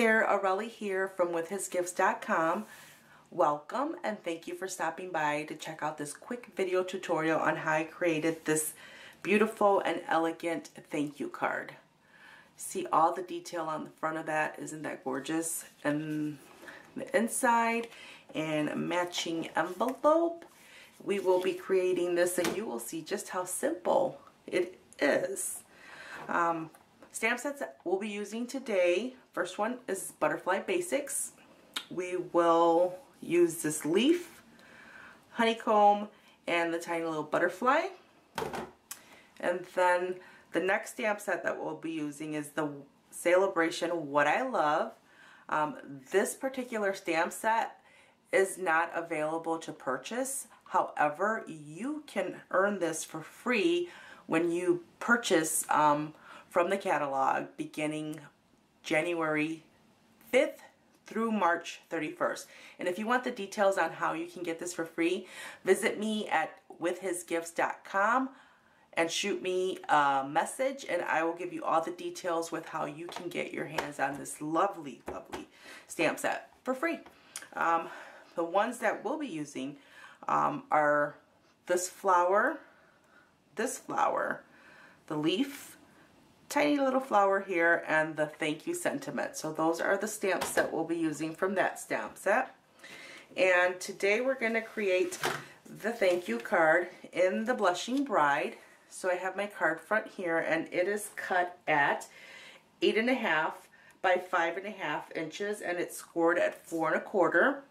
there, Aurelie here from withhisgifts.com. Welcome and thank you for stopping by to check out this quick video tutorial on how I created this beautiful and elegant thank you card. See all the detail on the front of that, isn't that gorgeous? And the inside and a matching envelope. We will be creating this and you will see just how simple it is. Stamp sets that we'll be using today, first one is Butterfly Basics. We will use this leaf, honeycomb, and the tiny little butterfly. And then the next stamp set that we'll be using is the Sale-A-Bration What I Love. This particular stamp set is not available to purchase. However, you can earn this for free when you purchase from the catalog beginning January 5th through March 31st. And if you want the details on how you can get this for free, visit me at withhisgifts.com and shoot me a message and I will give you all the details with how you can get your hands on this lovely, lovely stamp set for free. The ones that we'll be using are this flower, the leaf, tiny little flower here, and the thank you sentiment. So those are the stamps that we'll be using from that stamp set. And today we're going to create the thank you card in the Blushing Bride. So I have my card front here and it is cut at 8.5 by 5.5 inches and it's scored at 4 1/4.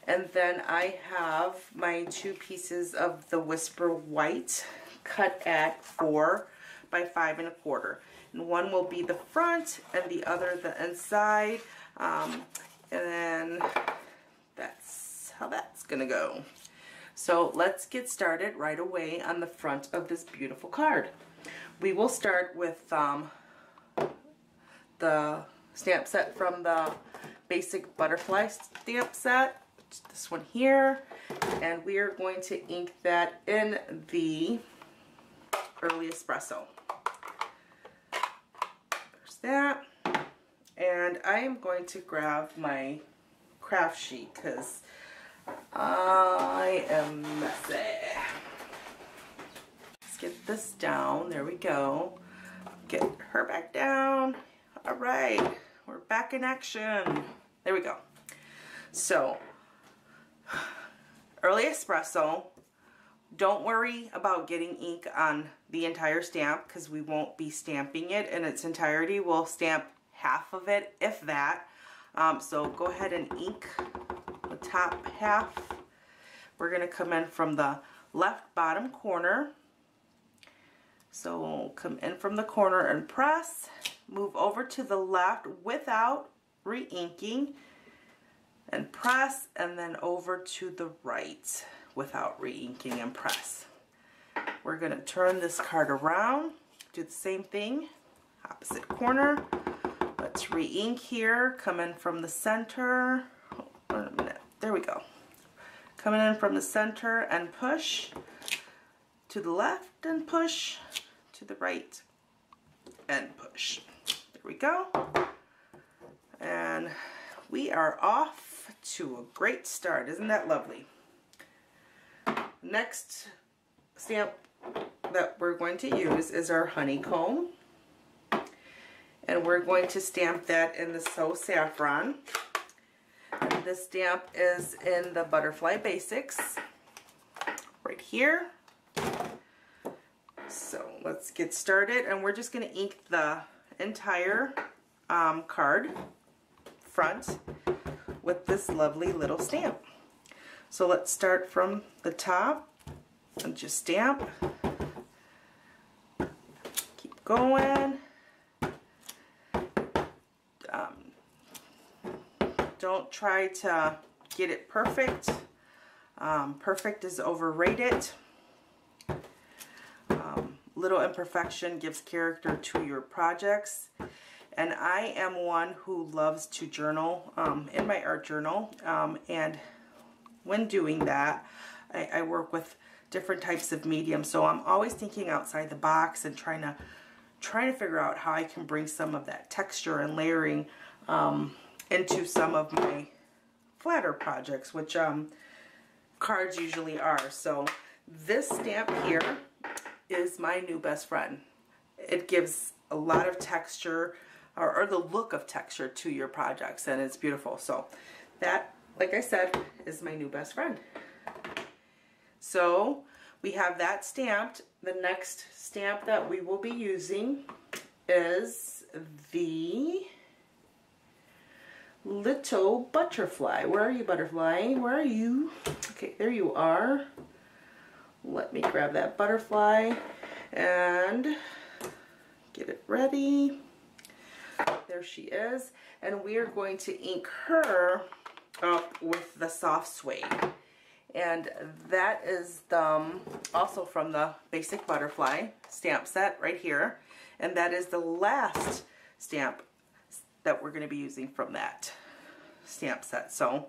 And then I have my two pieces of the Whisper White cut at 4 by 5 1/4. And one will be the front and the other the inside. And then that's how that's gonna go. So let's get started right away on the front of this beautiful card. We will start with the stamp set from the basic butterfly stamp set. This one here, and we are going to ink that in the Early Espresso. There's that. And I am going to grab my craft sheet because I am messy. Let's get this down. There we go. Get her back down. All right, we're back in action. There we go. So, Early Espresso, don't worry about getting ink on the entire stamp because we won't be stamping it in its entirety. We'll stamp half of it, if that. So go ahead and ink the top half. We're going to come in from the left bottom corner. So we'll come in from the corner and press. Move over to the left without re-inking. And press, and then over to the right without re-inking and press. We're going to turn this card around, do the same thing, opposite corner. Let's re-ink here, come in from the center. Oh, wait a minute, there we go. Coming in from the center and push to the left and push to the right and push. There we go. And we are off to a great start. Isn't that lovely? Next stamp that we're going to use is our honeycomb. And we're going to stamp that in the Saffron. And this stamp is in the Butterfly Basics. Right here. So let's get started. And we're just going to ink the entire card front with this lovely little stamp. So let's start from the top and just stamp. Keep going. Don't try to get it perfect. Perfect is overrated. Little imperfection gives character to your projects. And I am one who loves to journal in my art journal, and when doing that, I work with different types of medium. So I'm always thinking outside the box and trying to figure out how I can bring some of that texture and layering into some of my flatter projects, which cards usually are. So this stamp here is my new best friend. It gives a lot of texture, or the look of texture to your projects, and it's beautiful. So that, like I said, is my new best friend. So we have that stamped. The next stamp that we will be using is the little butterfly. Where are you, butterfly? Where are you? Okay, there you are. Let me grab that butterfly and get it ready. There she is. And we are going to ink her up with the soft suede. And that is also from the basic butterfly stamp set right here. And that is the last stamp that we're going to be using from that stamp set. So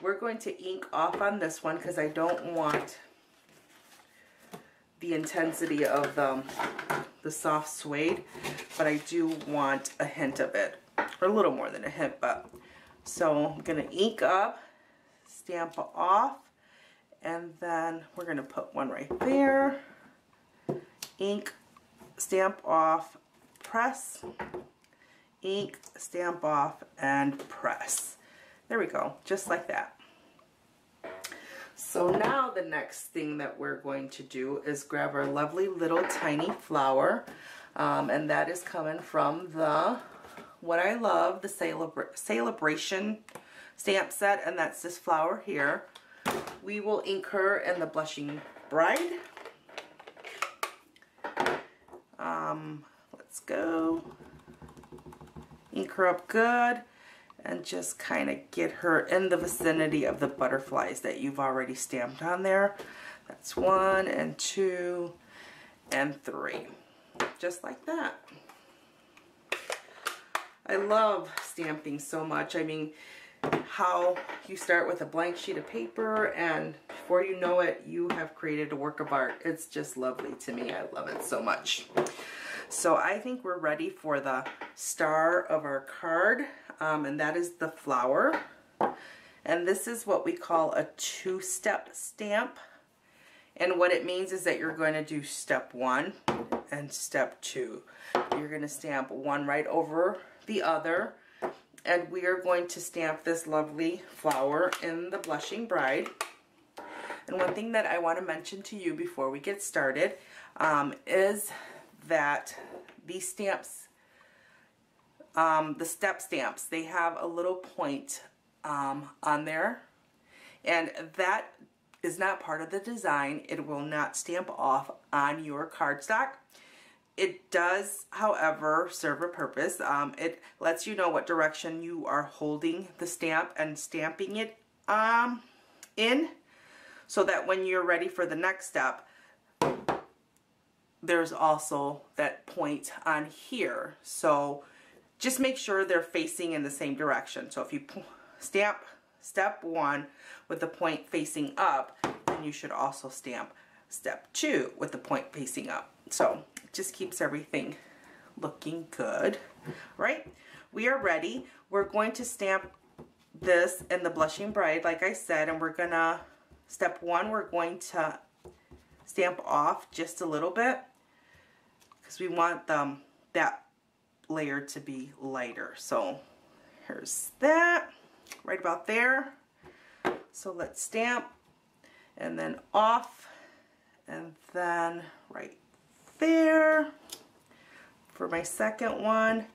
we're going to ink off on this one because I don't want the intensity of the soft suede, but I do want a hint of it, or a little more than a hint. But so I'm going to ink up, stamp off, and then we're going to put one right there, ink, stamp off, press, ink, stamp off, and press. There we go, just like that. So now the next thing that we're going to do is grab our lovely little tiny flower, and that is coming from the, what I love, the Sale-A-Bration stamp set, and that's this flower here. We will ink her in the Blushing Bride. Let's go. Ink her up good and just kind of get her in the vicinity of the butterflies that you've already stamped on there. That's 1 and 2 and 3. Just like that. I love stamping so much. I mean, how you start with a blank sheet of paper and before you know it, you have created a work of art. It's just lovely to me. I love it so much. So I think we're ready for the star of our card, and that is the flower. And this is what we call a two-step stamp. And what it means is that you're going to do step 1 and step 2. You're going to stamp one right over the other. And we are going to stamp this lovely flower in the Blushing Bride. And one thing that I want to mention to you before we get started is that these stamps, the step stamps, they have a little point on there, and that is not part of the design. It will not stamp off on your cardstock. It does, however, serve a purpose. It lets you know what direction you are holding the stamp and stamping it in, so that when you're ready for the next step, there's also that point on here. So just make sure they're facing in the same direction. So if you stamp step 1 with the point facing up, then you should also stamp step 2 with the point facing up. So it just keeps everything looking good, right? We are ready. We're going to stamp this in the Blushing Bride, like I said, and we're gonna, step 1, we're going to stamp off just a little bit because we want that layer to be lighter. So here's that, right about there. So let's stamp and then off, and then right there. For my second one,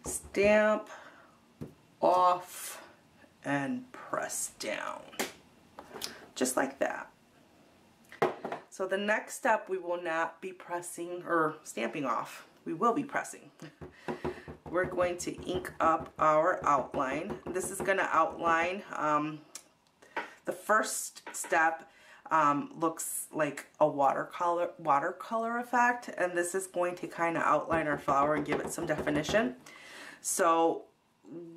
stamp, off, and press down. Just like that. So the next step, we will not be pressing or stamping off. We will be pressing. We're going to ink up our outline. This is going to outline, the first step looks like a watercolor effect, and this is going to kind of outline our flower and give it some definition. So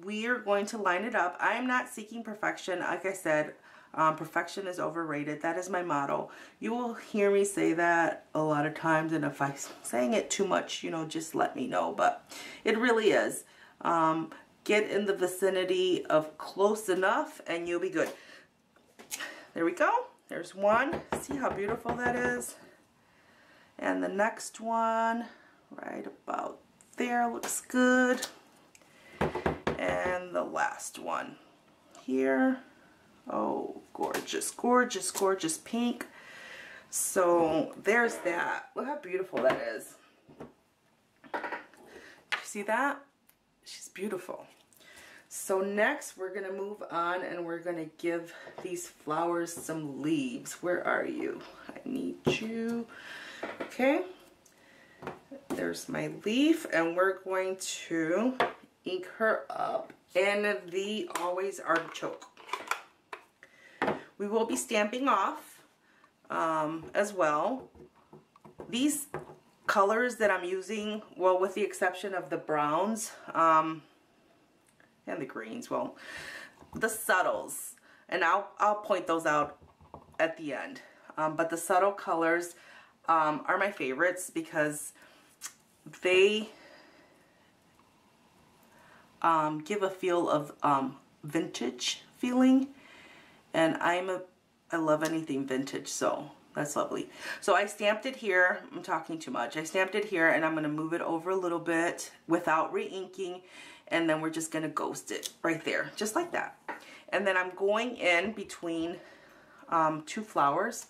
we are going to line it up. I am not seeking perfection. Like I said, perfection is overrated. That is my motto. You will hear me say that a lot of times, and if I'm saying it too much, you know, just let me know. But it really is. get in the vicinity of close enough and you'll be good. There we go. There's one. See how beautiful that is? And the next one right about there looks good. And the last one here. Oh, gorgeous, gorgeous, gorgeous pink. So there's that. Look how beautiful that is. You see that? She's beautiful. So next we're going to move on and we're going to give these flowers some leaves. Where are you? I need you. Okay. There's my leaf and we're going to ink her up in the Always Artichoke. We will be stamping off as well. These colors that I'm using, well, with the exception of the browns and the greens, well, the subtles, and I'll point those out at the end. But the subtle colors are my favorites because they give a feel of vintage feeling, and I love anything vintage, so that's lovely. So I stamped it here. I'm talking too much. I stamped it here and I'm going to move it over a little bit without re-inking, and then we're just going to ghost it right there, just like that. And then I'm going in between two flowers.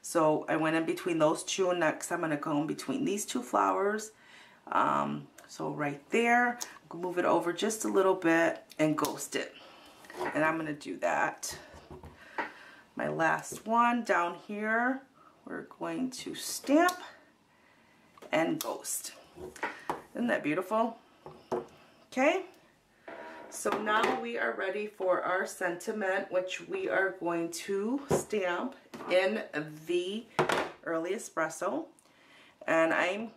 So I went in between those two, and next I'm going to go in between these two flowers. So right there, move it over just a little bit and ghost it. And I'm going to do that. My last one down here, we're going to stamp and ghost. Isn't that beautiful? Okay, so now we are ready for our sentiment, which we are going to stamp in the Early Espresso. And I'm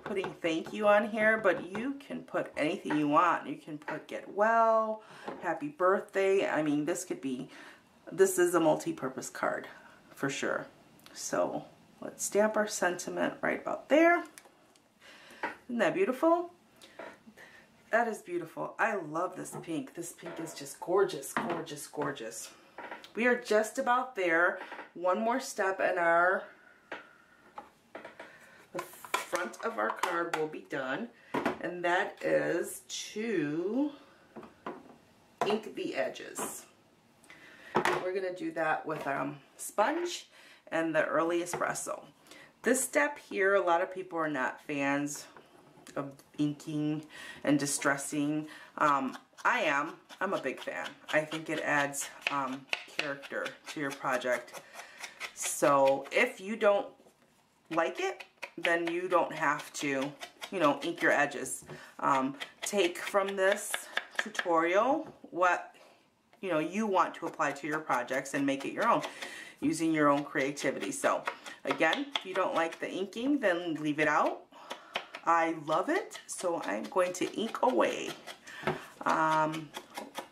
putting thank you on here, but you can put anything you want. You can put get well, happy birthday. I mean, this is a multi-purpose card for sure. So let's stamp our sentiment right about there. Isn't that beautiful? That is beautiful. I love this pink. This pink is just gorgeous, gorgeous, gorgeous. We are just about there. One more step and the front of our card will be done, and that is to ink the edges. We're going to do that with sponge and the Early Espresso. This step here, a lot of people are not fans of inking and distressing. I am. I'm a big fan. I think it adds character to your project. So if you don't like it, then you don't have to, you know, ink your edges. Take from this tutorial what you want to apply to your projects and make it your own using your own creativity. So again, if you don't like the inking, then leave it out. I love it, so I'm going to ink away.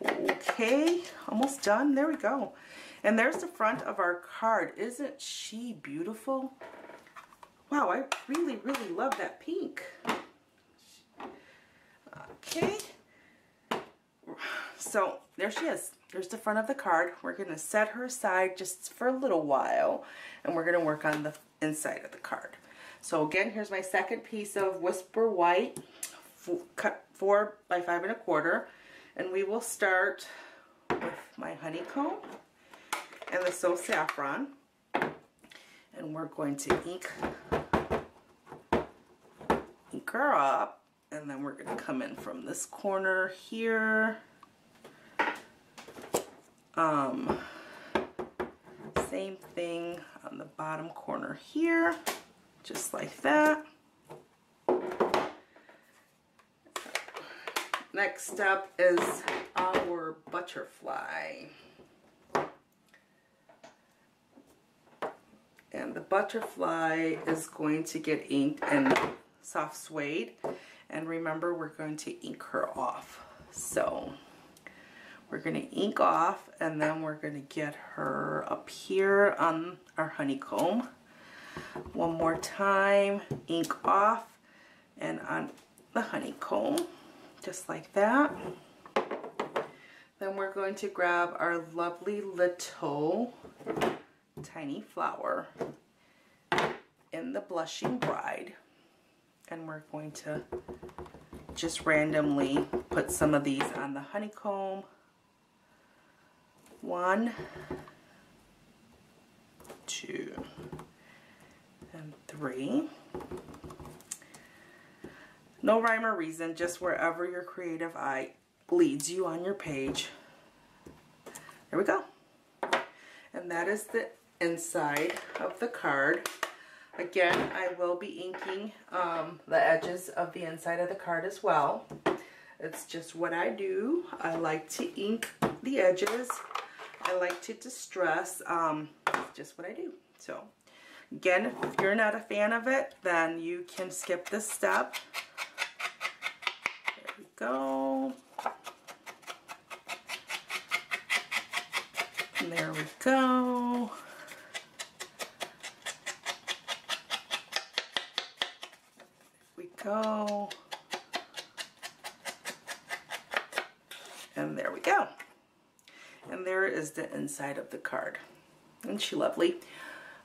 Okay, almost done. There we go. And there's the front of our card. Isn't she beautiful? Wow, I really, really love that pink. Okay. So there she is. There's the front of the card. We're going to set her aside just for a little while, and we're going to work on the inside of the card. So again, here's my second piece of Whisper White, cut 4 by 5 1/4, and we will start with my honeycomb and the Saffron, and we're going to ink her up, and then we're going to come in from this corner here. Same thing on the bottom corner here, just like that. Next step is our butterfly. And the butterfly is going to get inked in soft suede. And remember, we're going to ink her off. So we're going to ink off, and then we're going to get her up here on our honeycomb. One more time, ink off and on the honeycomb, just like that. Then we're going to grab our lovely little tiny flower in the Blushing Bride, and we're going to just randomly put some of these on the honeycomb. 1, 2, and 3. No rhyme or reason, just wherever your creative eye leads you on your page. There we go. And that is the inside of the card. Again, I will be inking the edges of the inside of the card as well. It's just what I do. I like to ink the edges. I like to distress. It's just what I do. So again, if you're not a fan of it, then you can skip this step. There we go. And there we go. Go, and there we go, and there is the inside of the card. Isn't she lovely?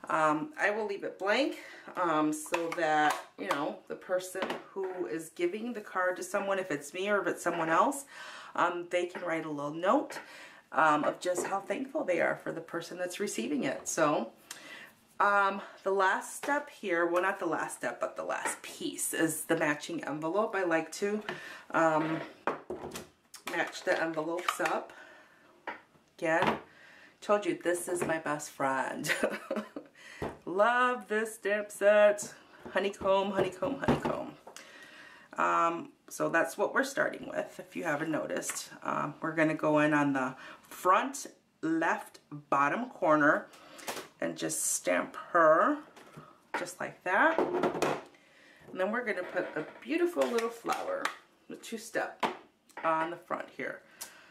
I will leave it blank so that, you know, the person who is giving the card to someone, if it's me or if it's someone else, they can write a little note of just how thankful they are for the person that's receiving it. So the last step here, well, not the last step, but the last piece is the matching envelope. I like to match the envelopes up. Again, told you this is my best friend. Love this stamp set. Honeycomb, honeycomb, honeycomb. So that's what we're starting with, if you haven't noticed. We're going to go in on the front left bottom corner and just stamp her just like that. And then we're going to put a beautiful little flower, the 2-step, on the front here.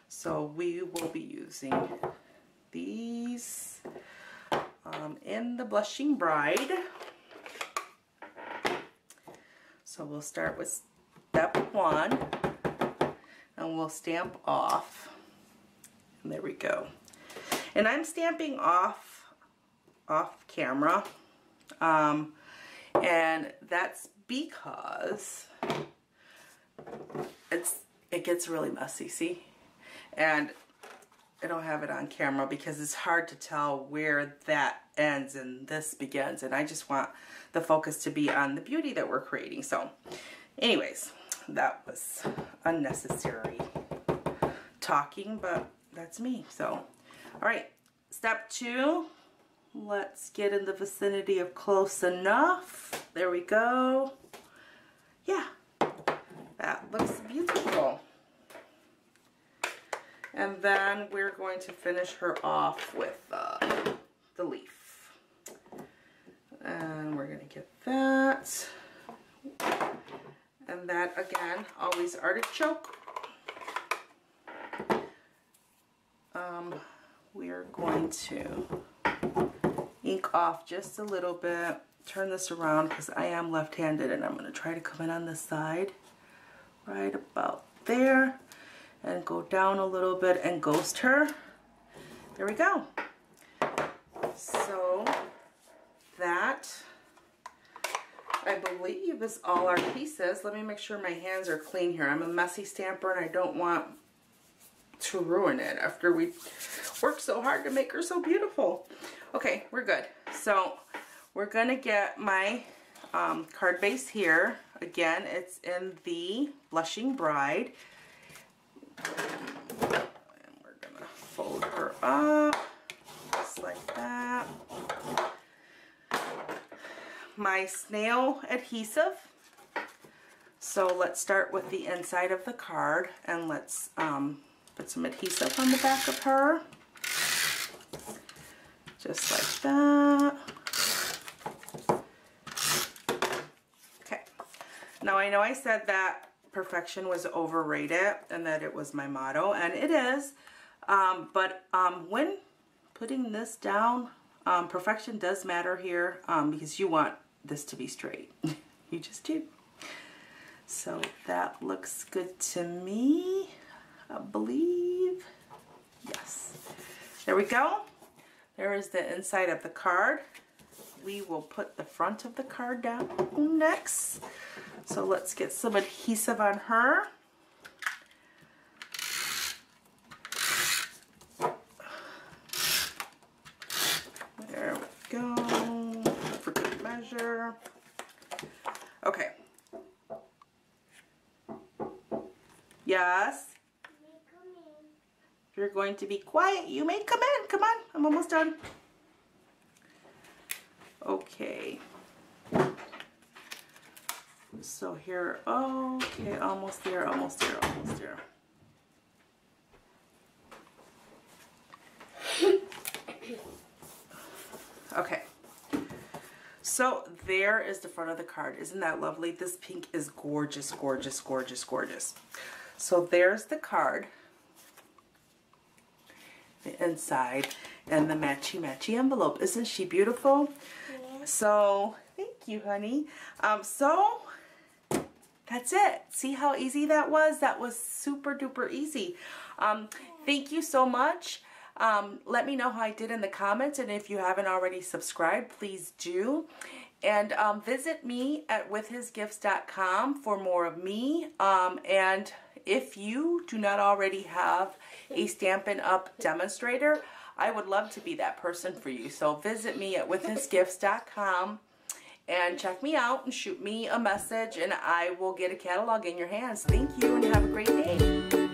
So we will be using these in the Blushing Bride. So we'll start with step 1 and we'll stamp off. And there we go. And I'm stamping off camera, and that's because it gets really messy, see? And I don't have it on camera because it's hard to tell where that ends and this begins, and I just want the focus to be on the beauty that we're creating. So anyways, that was unnecessary talking, but that's me. So all right, step 2, let's get in the vicinity of close enough. There we go. Yeah, that looks beautiful. And then we're going to finish her off with the leaf. And we're going to get that. And that, again, always artichoke. We're going to ink off just a little bit. Turn this around because I am left-handed, and I'm going to try to come in on this side right about there and go down a little bit and ghost her. There we go. So that, I believe, is all our pieces. Let me make sure my hands are clean here. I'm a messy stamper and I don't want to ruin it after we worked so hard to make her so beautiful. Okay, we're good. So we're gonna get my card base here. Again, it's in the Blushing Bride. And we're gonna fold her up just like that. My snail adhesive. So let's start with the inside of the card and let's put some adhesive on the back of her. Just like that. Okay. Now I know I said that perfection was overrated and that it was my motto, and it is. But when putting this down, perfection does matter here because you want this to be straight. You just do. So that looks good to me, I believe. There we go. There is the inside of the card. We will put the front of the card down next. So let's get some adhesive on her. There we go, for good measure. Okay. Yes? If you're going to be quiet, you may come in. Come on, I'm almost done. Okay. So here, okay, almost there, almost there, almost there. Okay. So there is the front of the card. Isn't that lovely? This pink is gorgeous, gorgeous, gorgeous, gorgeous. So there's the card, the inside, and the matchy-matchy envelope. Isn't she beautiful? Yeah. So, thank you, honey. So, that's it. See how easy that was? That was super duper easy. Thank you so much. Let me know how I did in the comments, and if you haven't already subscribed, please do. And visit me at withhisgifts.com for more of me. And if you do not already have a Stampin' Up! Demonstrator, I would love to be that person for you. So visit me at withhisgifts.com and check me out and shoot me a message, and I will get a catalog in your hands. Thank you and have a great day.